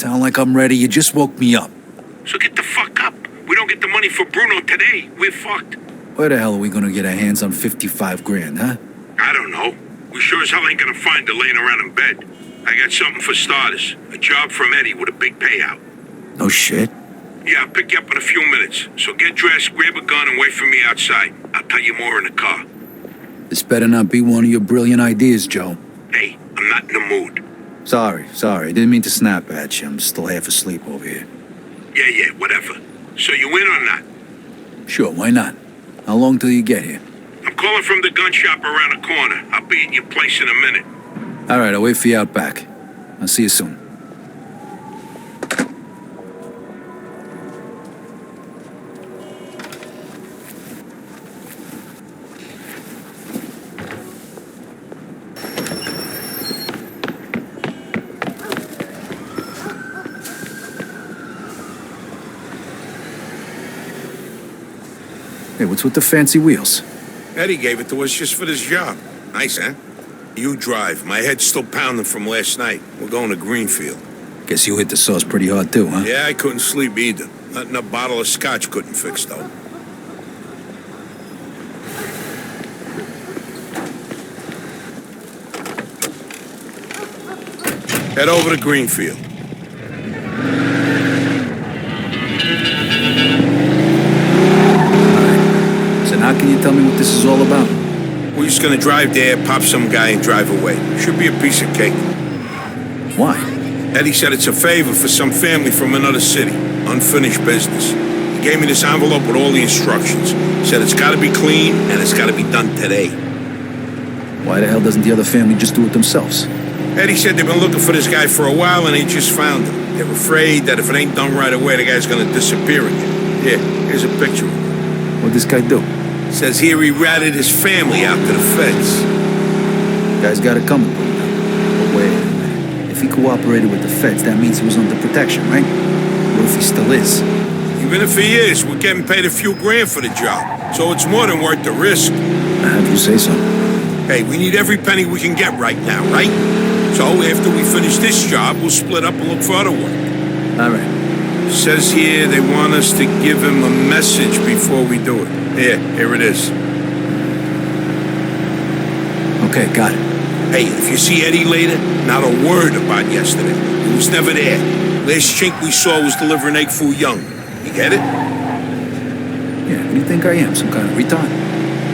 sound like I'm ready. You just woke me up. So get the fuck up. We don't get the money for Bruno today, we're fucked. Where the hell are we gonna get our hands on 55 grand, huh? I don't know. We sure as hell ain't gonna find her laying around in bed. I got something for starters. A job from Eddie with a big payout. No shit. Yeah, I'll pick you up in a few minutes. So get dressed, grab a gun, and wait for me outside. I'll tell you more in the car. This better not be one of your brilliant ideas, Joe. Hey, I'm not in the mood. Sorry. Didn't mean to snap at you. I'm still half asleep over here. Yeah, whatever. So you in or not? Sure, why not? How long till you get here? I'm calling from the gun shop around the corner. I'll be at your place in a minute. All right, I'll wait for you out back. I'll see you soon. Hey, what's with the fancy wheels? Eddie gave it to us just for this job. Nice, huh? You drive. My head's still pounding from last night. We're going to Greenfield. Guess you hit the sauce pretty hard too, huh? Yeah, I couldn't sleep either. Nothing a bottle of scotch couldn't fix, though. Head over to Greenfield. So now can you tell me what this is all about? We're just gonna drive there, pop some guy, and drive away. Should be a piece of cake. Why? Eddie said it's a favor for some family from another city. Unfinished business. He gave me this envelope with all the instructions. Said it's gotta be clean, and it's gotta be done today. Why the hell doesn't the other family just do it themselves? Eddie said they've been looking for this guy for a while, and they just found him. They're afraid that if it ain't done right away, the guy's gonna disappear again. Here, here's a picture of him. What'd this guy do? Says here he ratted his family out to the feds. Guy's got it coming. But wait a minute. If he cooperated with the feds, that means he was under protection, right? What if he still is? Even if he is, we're getting paid a few grand for the job. So it's more than worth the risk. Have you say so? Hey, we need every penny we can get right now, right? So after we finish this job, we'll split up and look for other work. All right. Says here they want us to give him a message before we do it. Here it is. Okay, got it. Hey, if you see Eddie later, not a word about yesterday. He was never there. Last chink we saw was delivering egg foo young. You get it? Yeah, who do you think I am? Some kind of retard?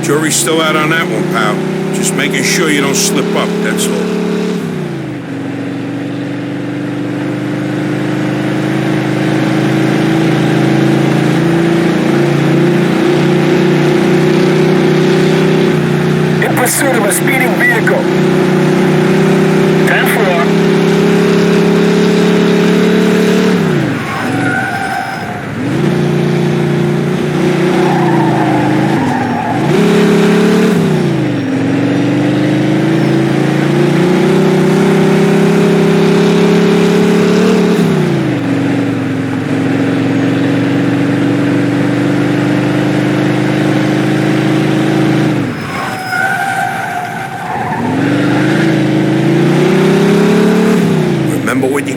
Jury's still out on that one, pal. Just making sure you don't slip up, that's all. Pursuit of a speeding vehicle. 10-4.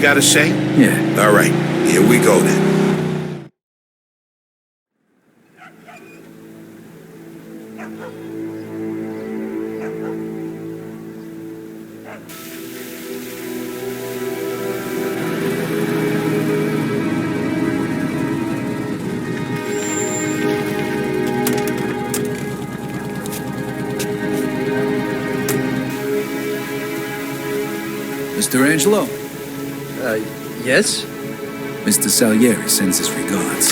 Gotta say? Yeah. All right, here we go then. Mr. Angelo? Yes? Mr. Salieri sends his regards.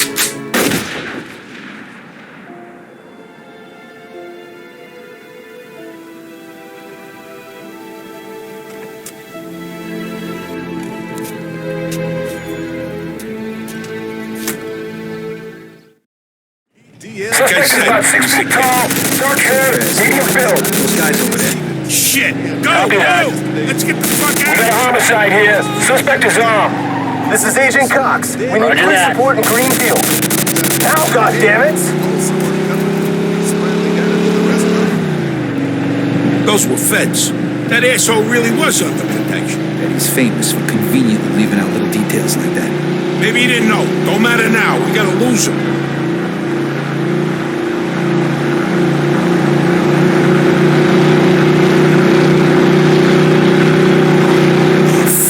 Suspect is about 6 feet tall, dark hair, medium build. Those guys over there. Shit! Go! Copy that. Let's get the fuck We out got a of here! homicide here. Suspect is armed. This is Agent Cox. We need Roger police that. support in Greenfield. Now, goddammit! Those were feds. That asshole really was under protection. Eddie's famous for conveniently leaving out little details like that. Maybe he didn't know. Don't matter now. We gotta lose him.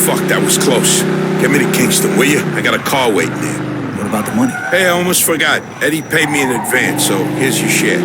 Fuck, that was close. Get me to Kingston, will you? I got a car waiting there. What about the money? Hey, I almost forgot. Eddie paid me in advance, so here's your share.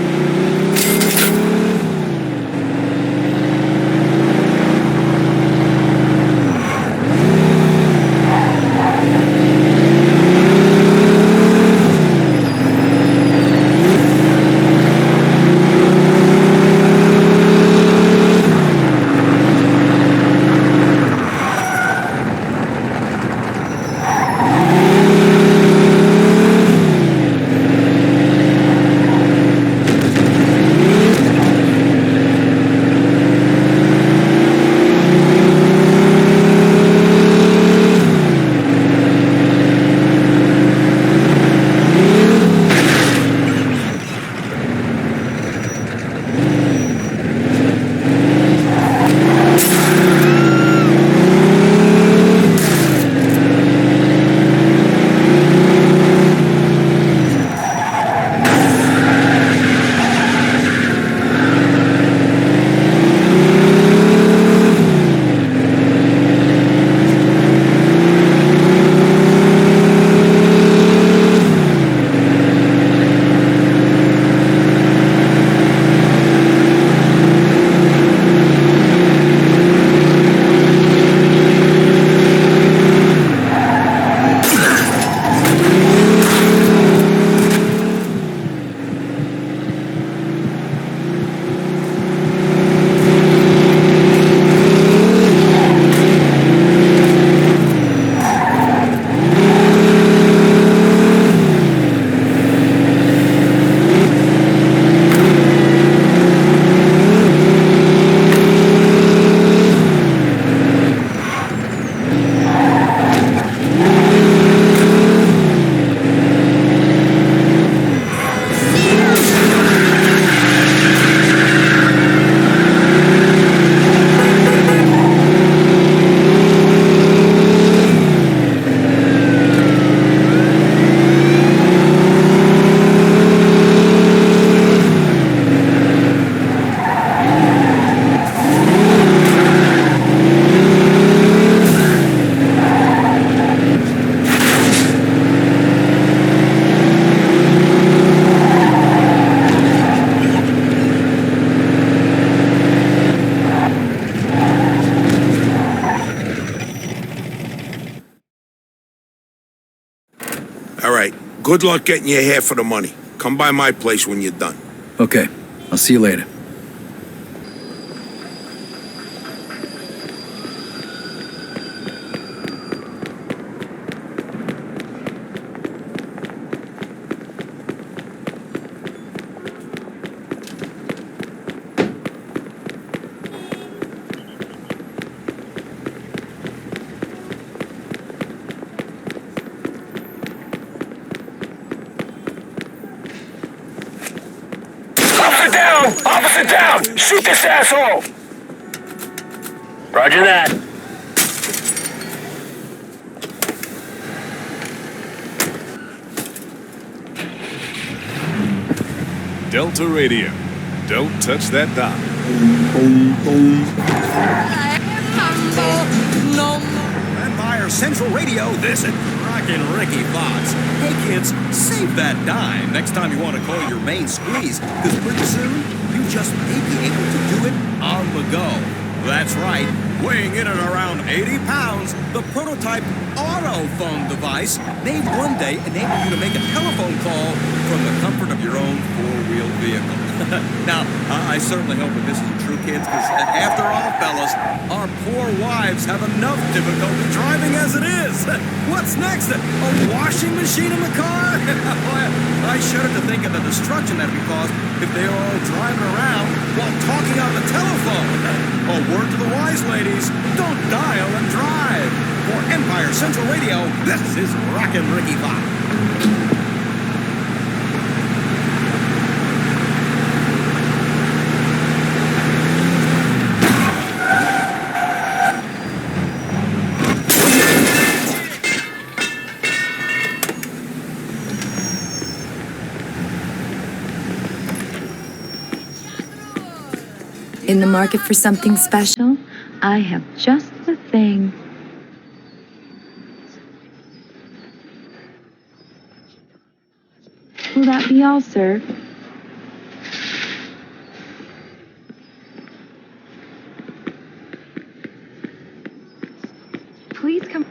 Good luck getting your half of the money. Come by my place when you're done. Okay, I'll see you later. Officer down! Shoot this asshole! Roger that. Delta Radio. Don't touch that dial. Empire Central Radio, this is Rockin' Ricky Fox. Hey kids, save that dime next time you want to call your main squeeze, because pretty soon you just may be able to do it on the go. That's right, weighing in at around 80 pounds, the prototype auto-phone device may one day enable you to make a telephone call from the comfort of your own four-wheel vehicle. Now, I certainly hope that this isn't true, kids, because after all, fellas, our poor wives have enough difficulty driving as it is. What's next? A washing machine in the car? I shudder to think of the destruction that would be caused if they were all driving around while talking on the telephone. A word to the wise ladies, don't dial and drive. For Empire Central Radio, this is Rockin' Ricky Bop. In the market for something special? I have just the thing. Will that be all, sir? Please come.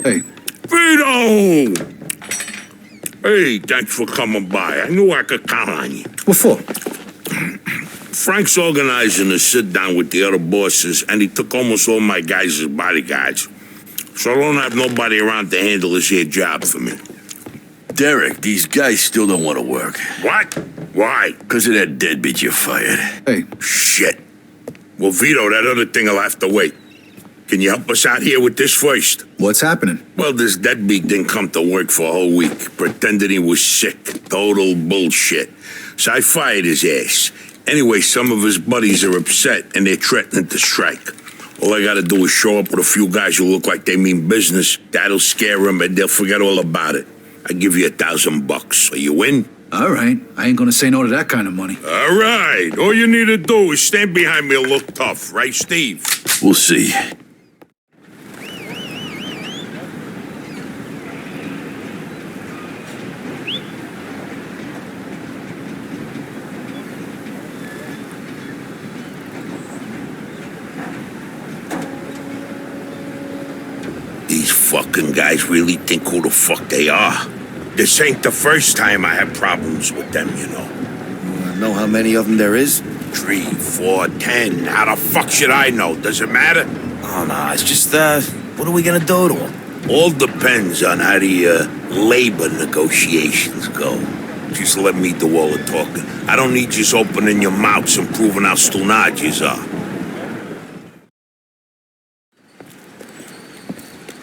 Hey. Vito! Hey, thanks for coming by. I knew I could count on you. What for? Frank's organizing a sit-down with the other bosses, and he took almost all my guys as bodyguards. So I don't have nobody around to handle this here job for me. Derek, these guys still don't want to work. What? Why? Because of that deadbeat you fired. Hey. Shit. Well, Vito, that other thing will have to wait. Can you help us out here with this first? What's happening? Well, this deadbeat didn't come to work for a whole week, pretended he was sick. Total bullshit. So I fired his ass. Anyway, some of his buddies are upset, and they're threatening to strike. All I gotta do is show up with a few guys who look like they mean business. That'll scare them, and they'll forget all about it. I give you $1,000. Are you in? All right. I ain't gonna say no to that kind of money. All right. All you need to do is stand behind me and look tough, right, Steve? We'll see. These fucking guys really think who the fuck they are. This ain't the first time I had problems with them, you know. Know how many of them there is? 3, 4, 10. How the fuck should I know? Does it matter? Oh, no, it's just, what are we gonna do to them? All depends on how the labor negotiations go. Just let me do all the talking. I don't need just opening your mouths and proving how stunad yous are.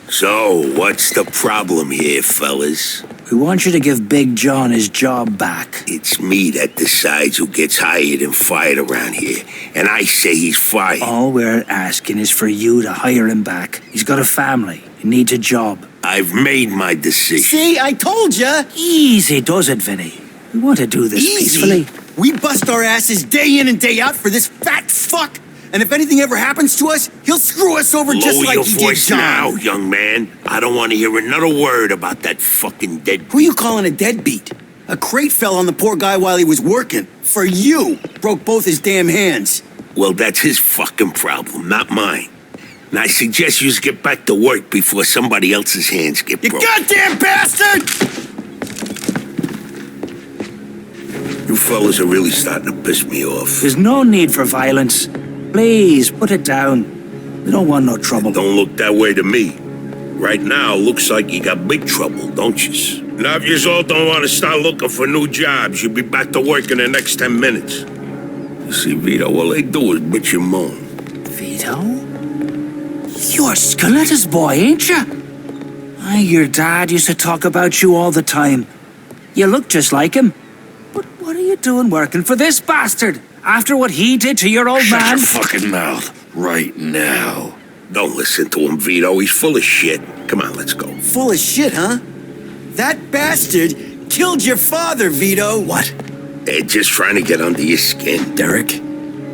So, what's the problem here, fellas? We want you to give Big John his job back. It's me that decides who gets hired and fired around here, and I say he's fired. All we're asking is for you to hire him back. He's got a family. He needs a job. I've made my decision. See, I told ya! Easy does it, Vinny. We want to do this peacefully. We bust our asses day in and day out for this fat fuck! And if anything ever happens to us, he'll screw us over just like he did John. Lower your voice now, young man. I don't want to hear another word about that fucking deadbeat. Who you calling a deadbeat? A crate fell on the poor guy while he was working. For you. Broke both his damn hands. Well, that's his fucking problem, not mine. And I suggest you get back to work before somebody else's hands get broken. You goddamn bastard! You fellas are really starting to piss me off. There's no need for violence. Please, put it down. We don't want no trouble. Don't look that way to me. Right now, looks like you got big trouble, don't you? Now, if you all don't want to start looking for new jobs, you'll be back to work in the next 10 minutes. You see, Vito, all they do is bitch and moan. Vito? You're Scoletta's boy, ain't you? Your dad used to talk about you all the time. You look just like him. But what are you doing working for this bastard? After what he did to your old man? Shut your fucking mouth right now. Don't listen to him, Vito. He's full of shit. Come on, let's go. Full of shit, huh? That bastard killed your father, Vito. What? They're just trying to get under your skin. Derek?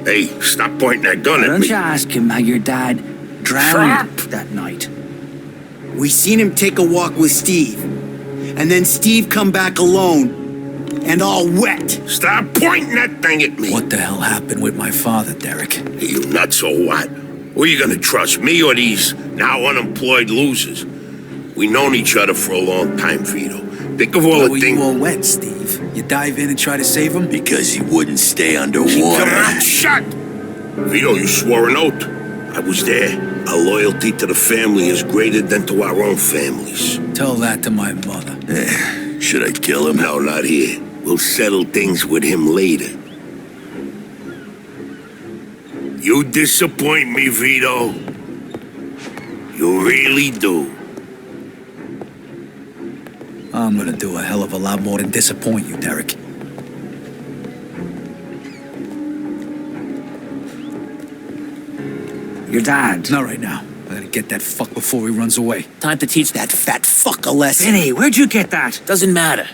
Hey, stop pointing that gun Why at don't me. you ask him how your dad drowned that night? We seen him take a walk with Steve. And then Steve come back alone. And all wet. Stop pointing that thing at me. What the hell happened with my father, Derek? Hey, you nuts or what? Who are you gonna trust, me or these now unemployed losers? We known each other for a long time, Vito. Think of all the things... Why were you all wet, Steve? You dive in and try to save him? Because he wouldn't stay underwater. Keep your mouth shut! Vito, you swore an oath. I was there. Our loyalty to the family is greater than to our own families. Tell that to my mother. Should I kill him? No, not here. We'll settle things with him later. You disappoint me, Vito. You really do. I'm gonna do a hell of a lot more than disappoint you, Derek. Your dad? Not right now. I gotta get that fuck before he runs away. Time to teach that fat fuck a lesson. Vinny, where'd you get that? Doesn't matter.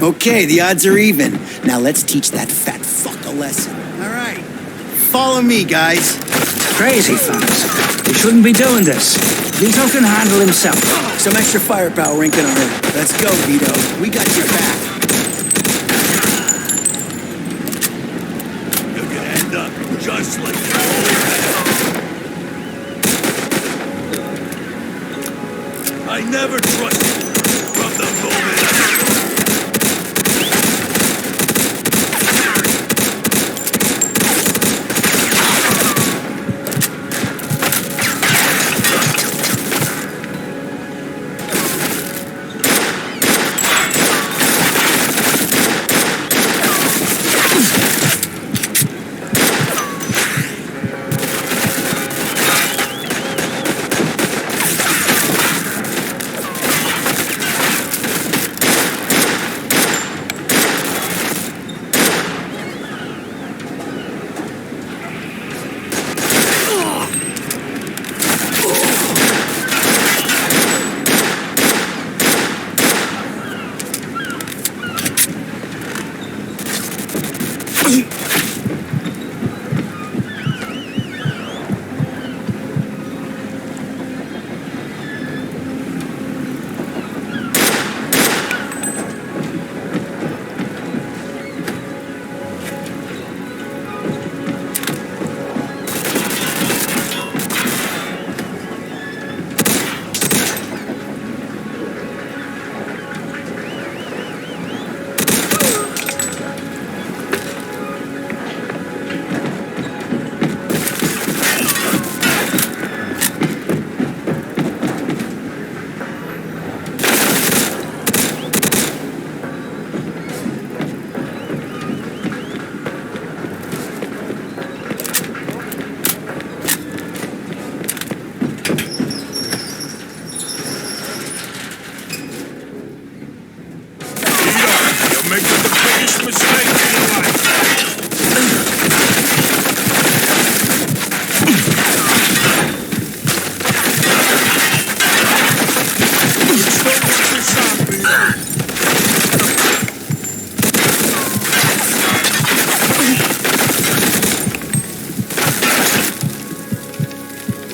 Okay, the odds are even. Now let's teach that fat fuck a lesson. All right. Follow me, guys. Crazy fellas. You shouldn't be doing this. Vito can handle himself. Some extra firepower ain't gonna hurt. Let's go, Vito. We got your back. You're gonna end up just like your old man. I never trusted you from the moment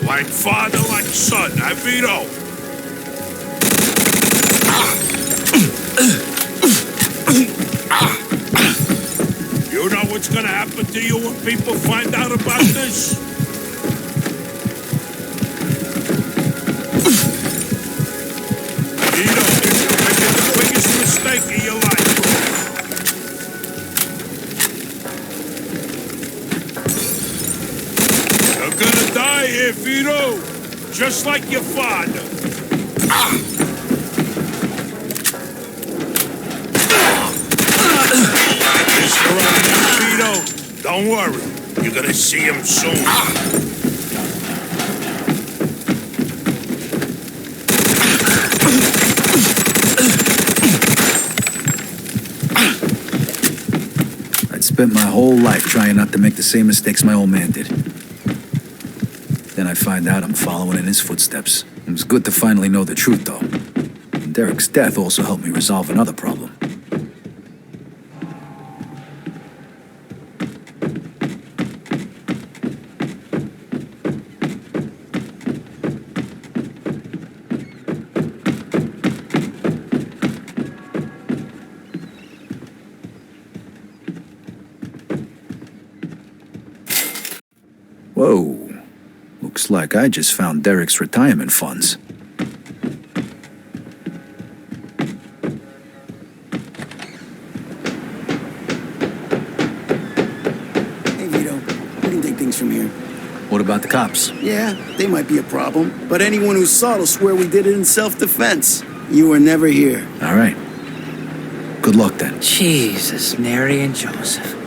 Like father, like son, huh, Vito? You know what's gonna happen to you when people find out about this? Vito, you're making the biggest mistake of your life. You're gonna die here, Vito. Just like your father. This your old man, Vito. Don't worry. You're gonna see him soon. I'd spent my whole life trying not to make the same mistakes my old man did. Then I find out I'm following in his footsteps. It was good to finally know the truth, though. And Derek's death also helped me resolve another problem. Whoa. Looks like I just found Derek's retirement funds. Hey, Vito. We can take things from here. What about the cops? Yeah, they might be a problem. But anyone who saw it will swear we did it in self-defense. You were never here. All right. Good luck, then. Jesus, Mary and Joseph.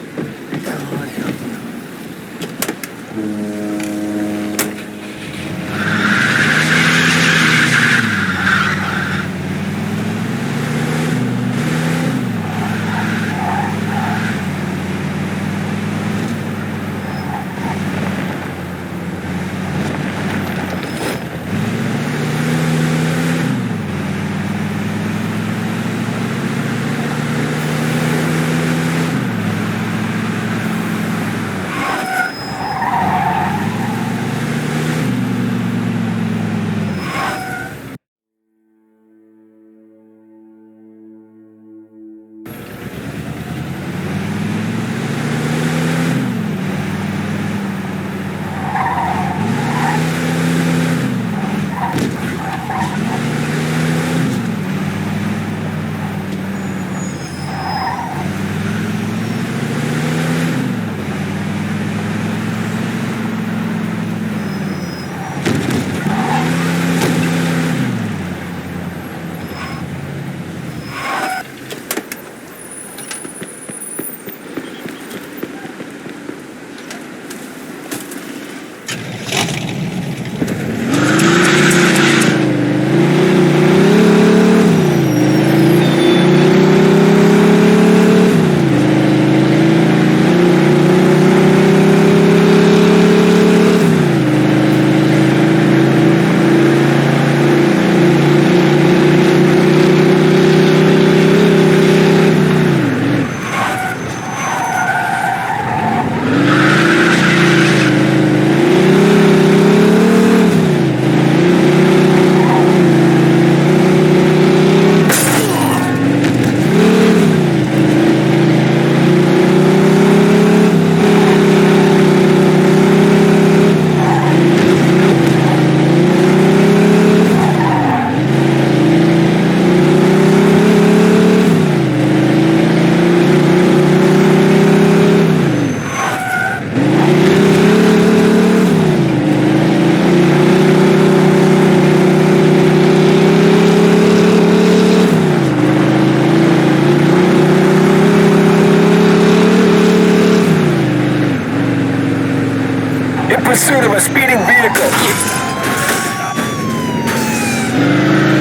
pursuit of a speeding vehicle.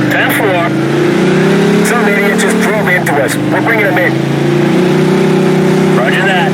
10-4. Some idiot just drove into us. We're bringing him in. Roger that.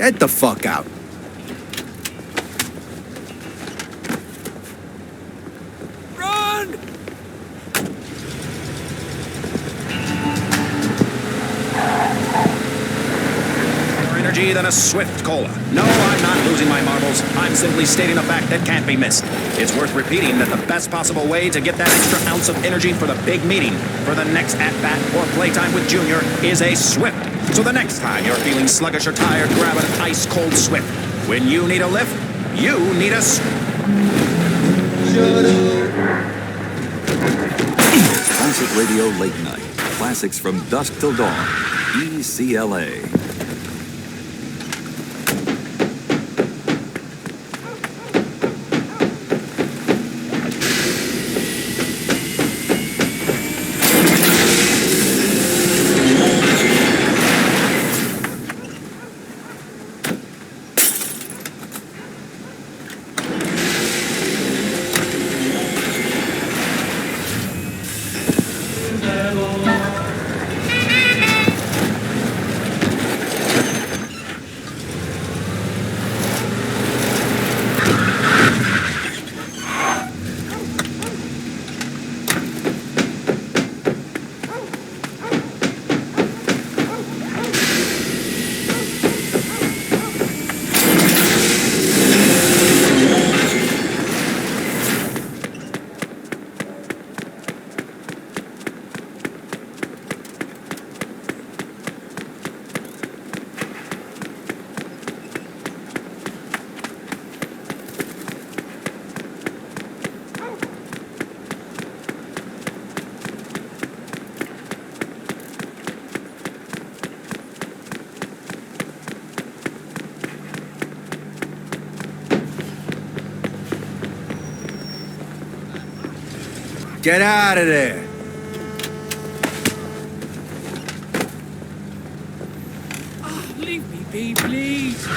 Get the fuck out. Run! More energy than a Swift Cola. No, I'm not losing my marbles. I'm simply stating a fact that can't be missed. It's worth repeating that the best possible way to get that extra ounce of energy for the big meeting, for the next at-bat or playtime with Junior, is a Swift. So the next time you're feeling sluggish or tired, grab an ice-cold Swift. When you need a lift, you need a Classic Radio Late Night. Classics from dusk till dawn. ECLA. Get out of there. Oh, leave me be, please.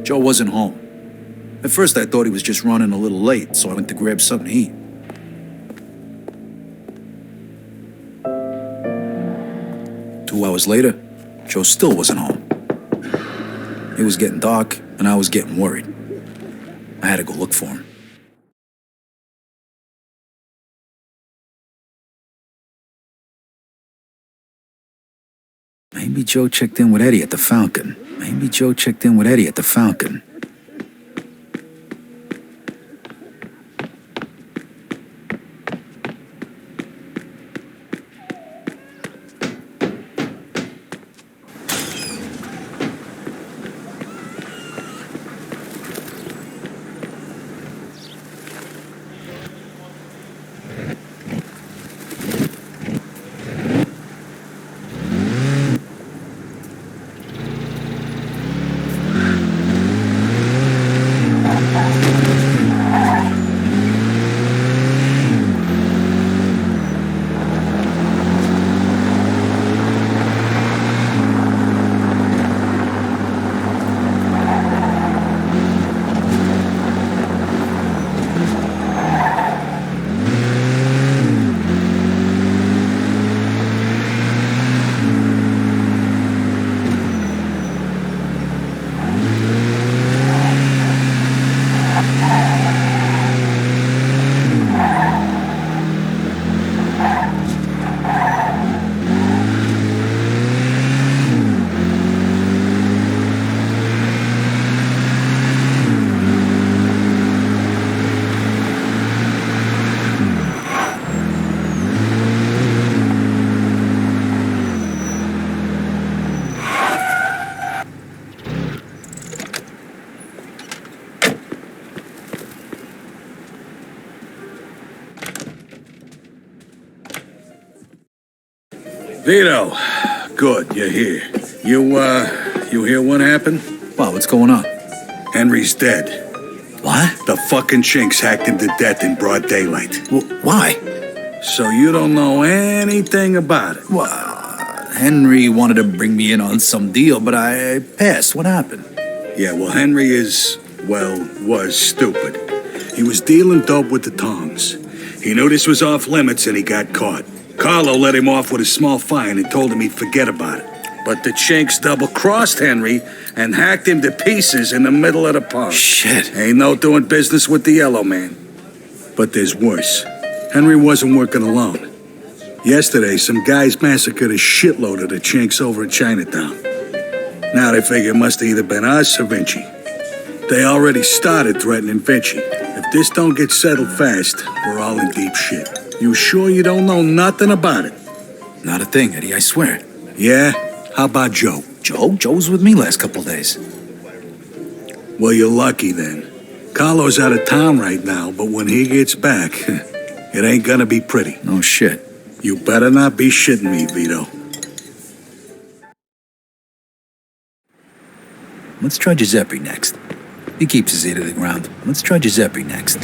Joe wasn't home. At first I thought he was just running a little late, so I went to grab something to eat. Two hours later, Joe still wasn't home. It was getting dark, and I was getting worried. I had to go look for him. Maybe Joe checked in with Eddie at the Falcon. Maybe Joe checked in with Eddie at the Falcon. Vito, good, you're here. You hear what happened? Wow, what's going on? Henry's dead. What? The fucking chinks hacked him to death in broad daylight. Why? So you don't know anything about it? Well, Henry wanted to bring me in on some deal, but I passed. What happened? Yeah, well, Henry was stupid. He was dealing dope with the tongs. He knew this was off limits and he got caught. Carlo let him off with a small fine and told him he'd forget about it. But the chinks double-crossed Henry and hacked him to pieces in the middle of the park. Shit. Ain't no doing business with the yellow man. But there's worse. Henry wasn't working alone. Yesterday, some guys massacred a shitload of the chinks over in Chinatown. Now they figure it must have either been us or Vinci. They already started threatening Vinci. If this don't get settled fast, we're all in deep shit. You sure you don't know nothing about it? Not a thing, Eddie, I swear. Yeah? How about Joe? Joe? Joe was with me last couple days. Well, you're lucky then. Carlo's out of town right now, but when he gets back, it ain't gonna be pretty. No shit. You better not be shitting me, Vito. Let's try Giuseppe next. He keeps his ear to the ground. Let's try Giuseppe next.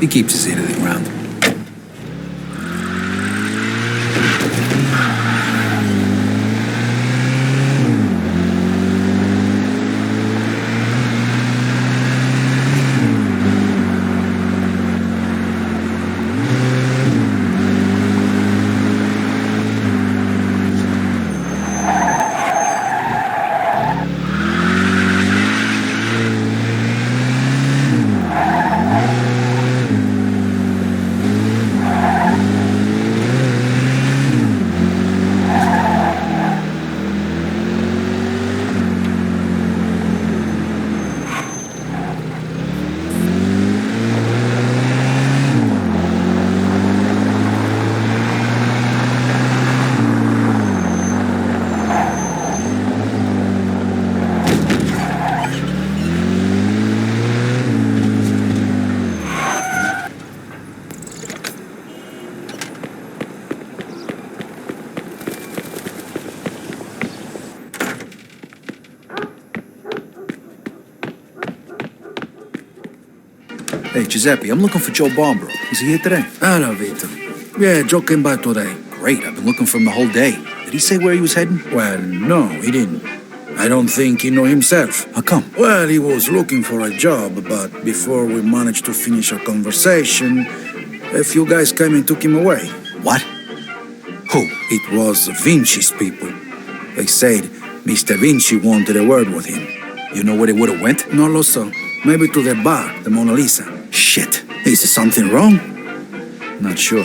He keeps his ear to the ground. Hey, Giuseppe, I'm looking for Joe Barbaro. Is he here today? No, Vito. Yeah, Joe came by today. Great, I've been looking for him the whole day. Did he say where he was heading? Well, no, he didn't. I don't think he knew himself. How come? Well, he was looking for a job, but before we managed to finish our conversation, a few guys came and took him away. What? Who? It was Vinci's people. They said Mr. Vinci wanted a word with him. You know where they would have went? No lo so. Maybe to the bar, the Mona Lisa. Shit. Is there something wrong? Not sure.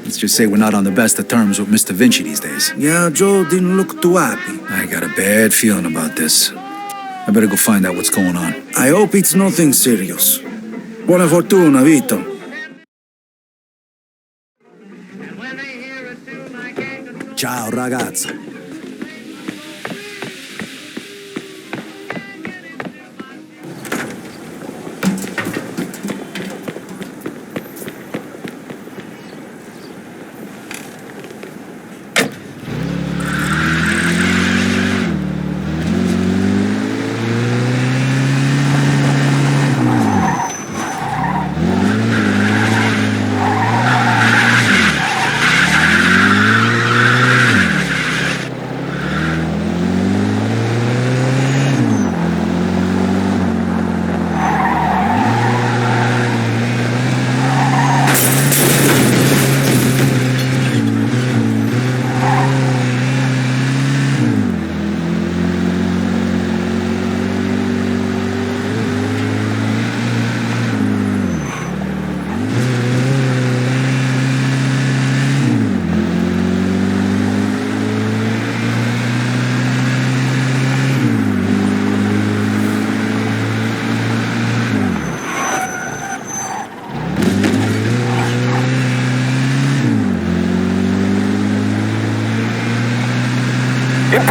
Let's just say we're not on the best of terms with Mr. Vinci these days. Yeah, Joe didn't look too happy. I got a bad feeling about this. I better go find out what's going on. I hope it's nothing serious. Buona fortuna, Vito. Ciao, ragazzi.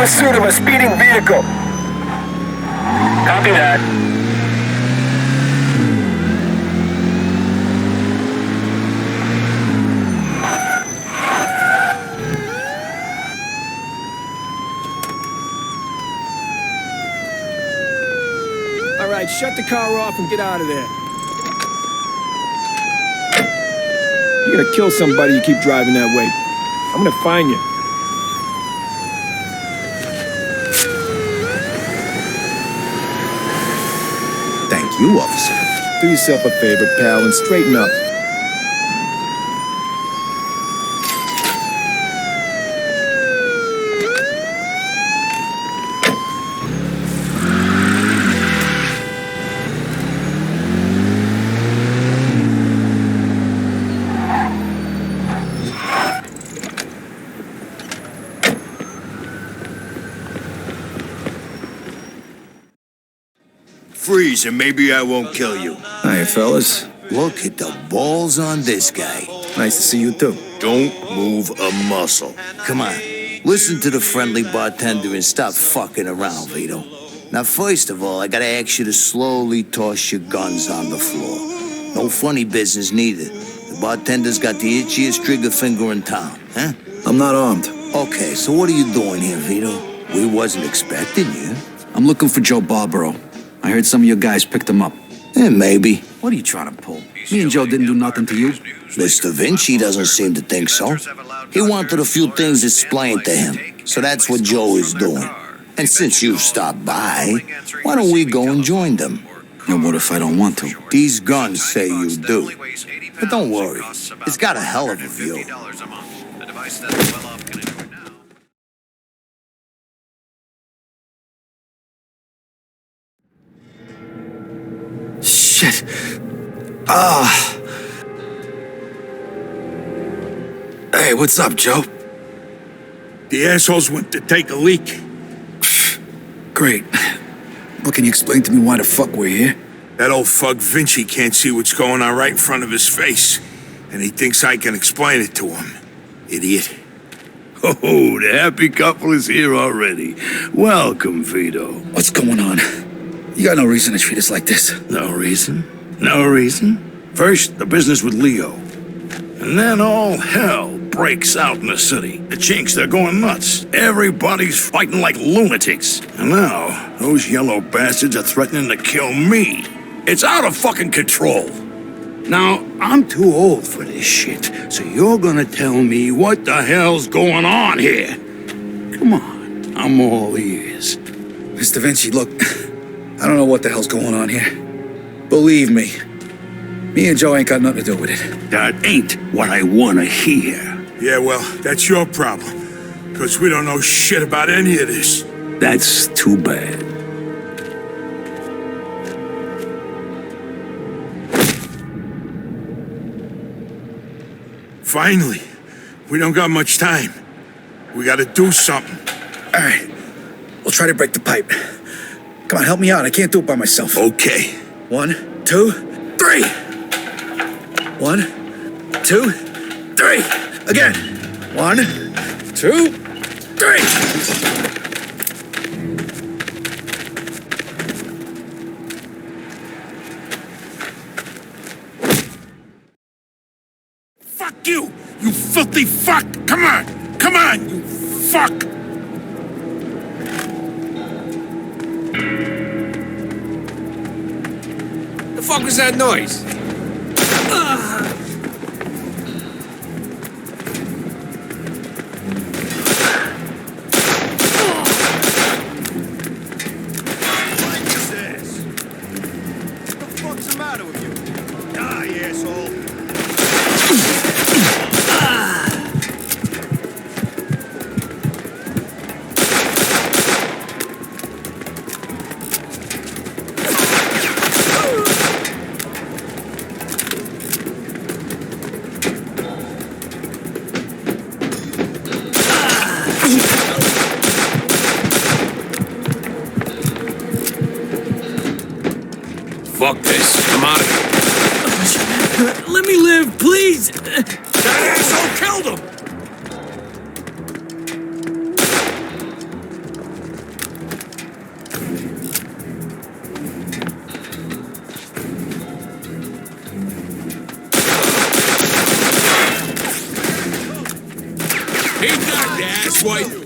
pursuit of a speeding vehicle. Copy that. All right, shut the car off and get out of there. You're gonna kill somebody, you keep driving that way. I'm gonna find you. Thank you, officer. Do yourself a favor, pal, and straighten up. Freeze, and maybe I won't kill you. Hiya, fellas. Look at the balls on this guy. Nice to see you, too. Don't move a muscle. Come on, listen to the friendly bartender and stop fucking around, Vito. Now, first of all, I gotta ask you to slowly toss your guns on the floor. No funny business, neither. The bartender's got the itchiest trigger finger in town, huh? I'm not armed. Okay, so what are you doing here, Vito? We wasn't expecting you. I'm looking for Joe Barbaro. I heard some of your guys picked him up. Maybe. What are you trying to pull? Me and Joe didn't do nothing to you. Mr. Vinci doesn't seem to think so. He wanted a few things explained to him, so that's what Joe is doing. And since you've stopped by, why don't we go and join them? And what if I don't want to? These guns say you do. But don't worry, it's got a hell of a view. Shit. Hey, what's up, Joe? The assholes went to take a leak. Great. Well, can you explain to me why the fuck we're here? That old fuck Vinci can't see what's going on right in front of his face. And he thinks I can explain it to him. Idiot. Oh, the happy couple is here already. Welcome, Vito. What's going on? You got no reason to treat us like this. No reason? No reason? First, the business with Leo. And then all hell breaks out in the city. The chinks, they're going nuts. Everybody's fighting like lunatics. And now, those yellow bastards are threatening to kill me. It's out of fucking control. Now, I'm too old for this shit, so you're gonna tell me what the hell's going on here. Come on, I'm all ears. Mr. Vinci, look, I don't know what the hell's going on here. Believe me, me and Joe ain't got nothing to do with it. That ain't what I wanna hear. Yeah, well, that's your problem. Because we don't know shit about any of this. That's too bad. Finally, we don't got much time. We gotta do something. All right, we'll try to break the pipe. Come on, help me out. I can't do it by myself. Okay. 1, 2, 3. 1, 2, 3. Again. 1, 2, 3. Fuck you! You filthy fuck! Come on! Come on, you fuck! The fuck was that noise? What's the matter with you? Die, asshole. Fuck this. I'm out of here. Let me live, please. That asshole killed him. Ain't that the asswipe?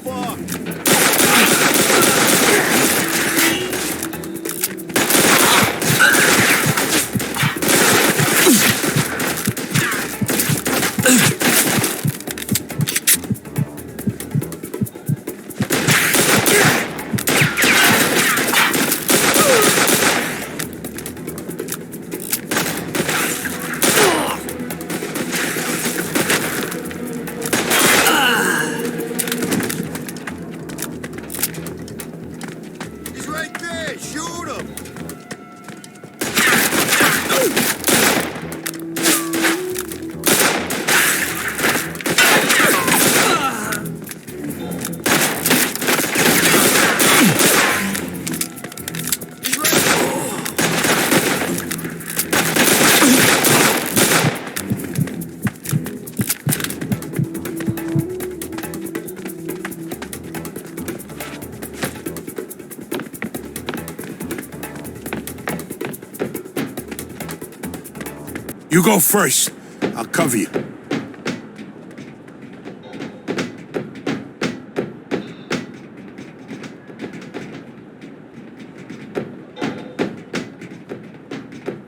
You go first. I'll cover you.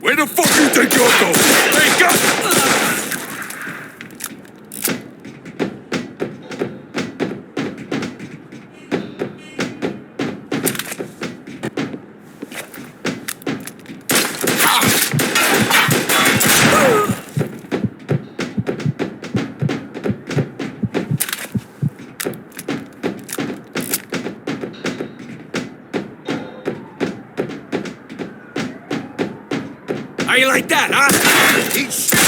Where the fuck you think you're going? Hey, go! How you like that, huh? Eat shit.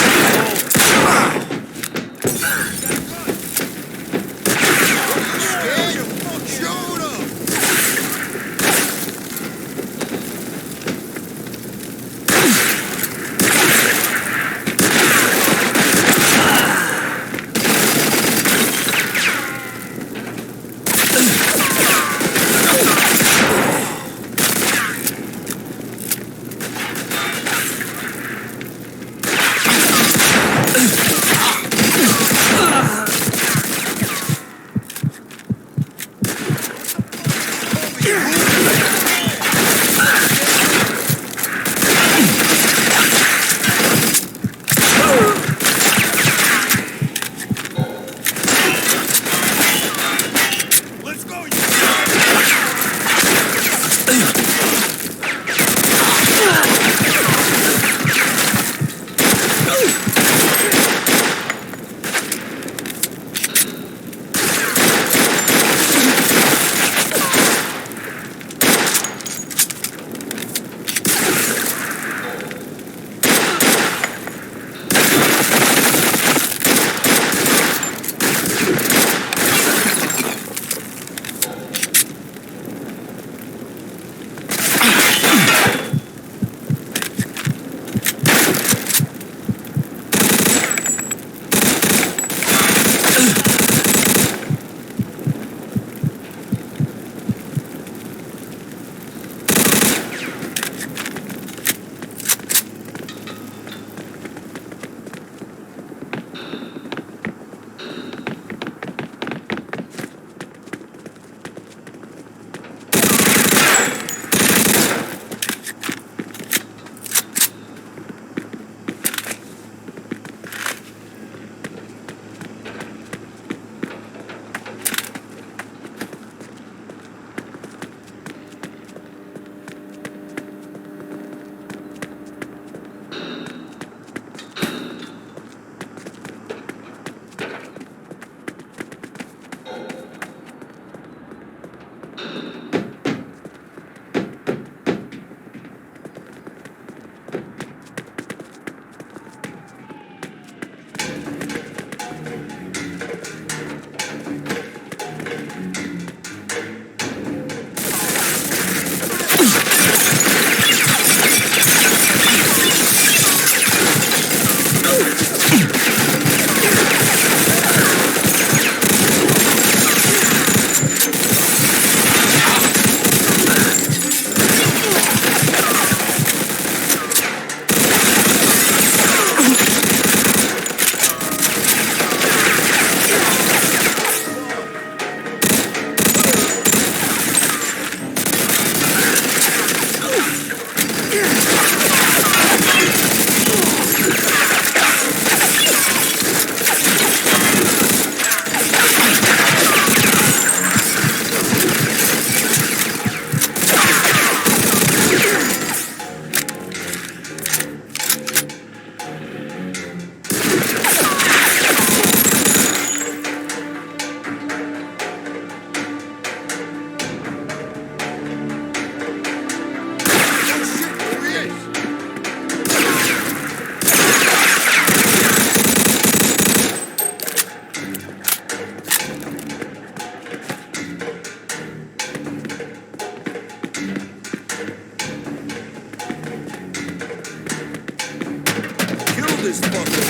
this fucker.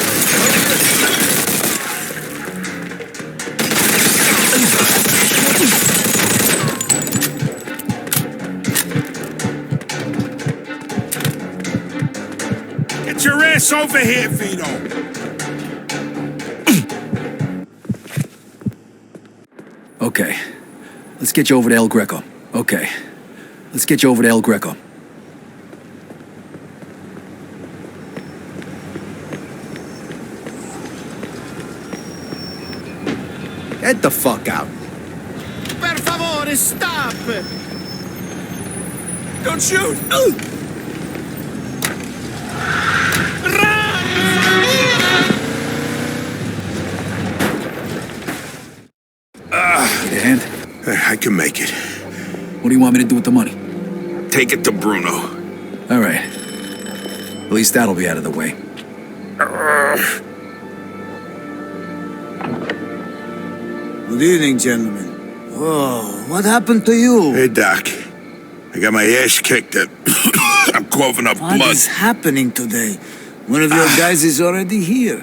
Get your ass over here, Vito. Okay. Let's get you over to El Greco. Okay. Let's get you over to El Greco. Get the fuck out. Per favore, stop! Don't shoot! Need a hand? I can make it. What do you want me to do with the money? Take it to Bruno. All right. At least that'll be out of the way. Good evening, gentlemen. Oh, what happened to you? Hey, Doc. I got my ass kicked. I'm coughing up blood. What is happening today? One of your guys is already here.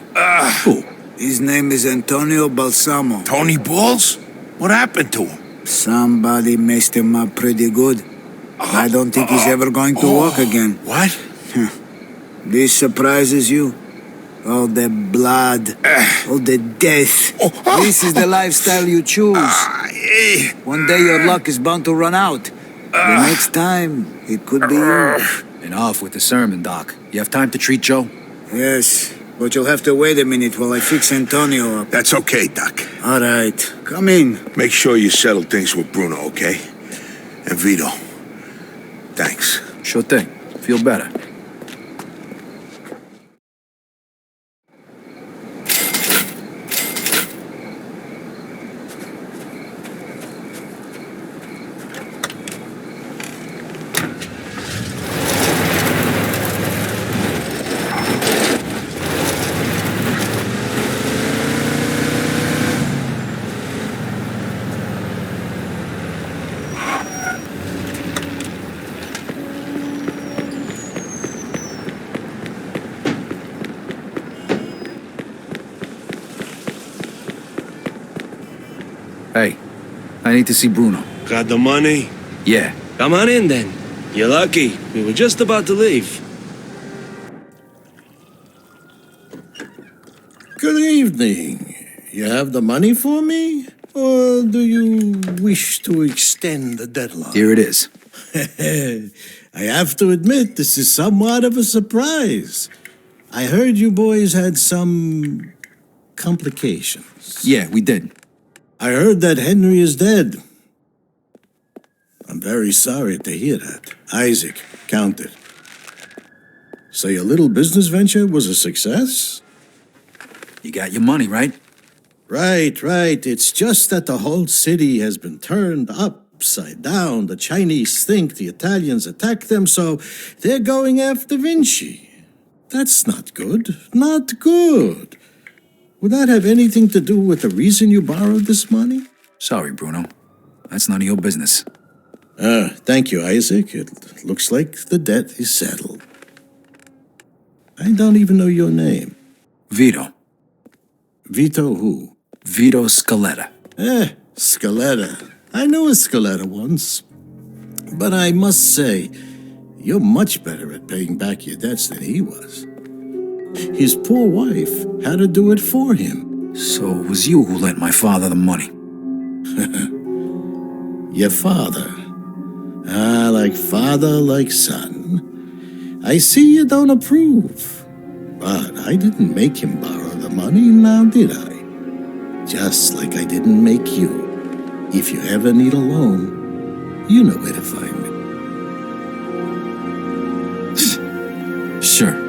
Who? His name is Antonio Balsamo. Tony Balls? What happened to him? Somebody messed him up pretty good. I don't think he's ever going to walk again. What? This surprises you? All the blood, all the death. This is the lifestyle you choose. One day your luck is bound to run out. The next time, it could be you. Enough with the sermon, Doc. You have time to treat Joe? Yes, but you'll have to wait a minute while I fix Antonio up. That's okay, Doc. All right, come in. Make sure you settle things with Bruno, okay? And Vito. Thanks. Sure thing. Feel better. Hey, I need to see Bruno. Got the money? Yeah. Come on in then. You're lucky. We were just about to leave. Good evening. You have the money for me? Or do you wish to extend the deadline? Here it is. I have to admit, this is somewhat of a surprise. I heard you boys had some complications. Yeah, we did. I heard that Henry is dead. I'm very sorry to hear that. Isaac, count it. So your little business venture was a success? You got your money, right? Right. It's just that the whole city has been turned upside down. The Chinese think the Italians attacked them, so they're going after Vinci. That's not good. Not good. Would that have anything to do with the reason you borrowed this money? Sorry, Bruno. That's none of your business. Thank you, Isaac. It looks like the debt is settled. I don't even know your name. Vito. Vito who? Vito Scaletta. Scaletta. I knew a Scaletta once. But I must say, you're much better at paying back your debts than he was. His poor wife had to do it for him. So it was you who lent my father the money? Your father? Like father, like son. I see you don't approve. But I didn't make him borrow the money, now did I? Just like I didn't make you. If you ever need a loan, you know where to find me. Sure.